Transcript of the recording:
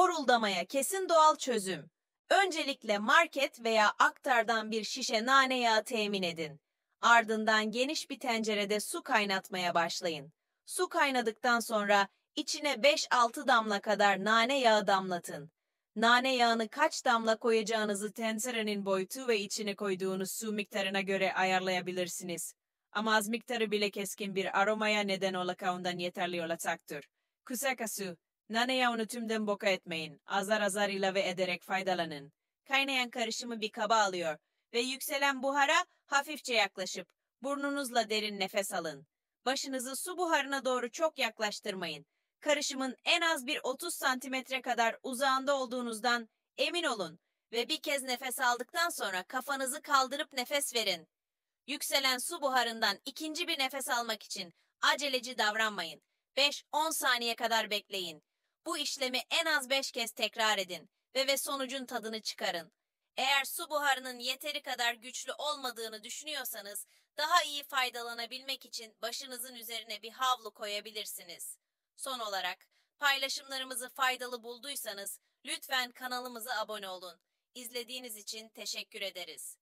Horuldamaya kesin doğal çözüm. Öncelikle market veya aktardan bir şişe nane yağı temin edin. Ardından geniş bir tencerede su kaynatmaya başlayın. Su kaynadıktan sonra içine 5-6 damla kadar nane yağı damlatın. Nane yağını kaç damla koyacağınızı tencerenin boyutu ve içine koyduğunuz su miktarına göre ayarlayabilirsiniz. Ama az miktarı bile keskin bir aromaya neden olacağından yeterli olacaktır. Kısacası, nane yağını tümden boka etmeyin. Azar azar ilave ederek faydalanın. Kaynayan karışımı bir kaba alıyor ve yükselen buhara hafifçe yaklaşıp burnunuzla derin nefes alın. Başınızı su buharına doğru çok yaklaştırmayın. Karışımın en az bir 30 santimetre kadar uzağında olduğunuzdan emin olun ve bir kez nefes aldıktan sonra kafanızı kaldırıp nefes verin. Yükselen su buharından ikinci bir nefes almak için aceleci davranmayın. 5-10 saniye kadar bekleyin. Bu işlemi en az 5 kez tekrar edin ve sonucun tadını çıkarın. Eğer su buharının yeteri kadar güçlü olmadığını düşünüyorsanız, daha iyi faydalanabilmek için başınızın üzerine bir havlu koyabilirsiniz. Son olarak, paylaşımlarımızı faydalı bulduysanız lütfen kanalımıza abone olun. İzlediğiniz için teşekkür ederiz.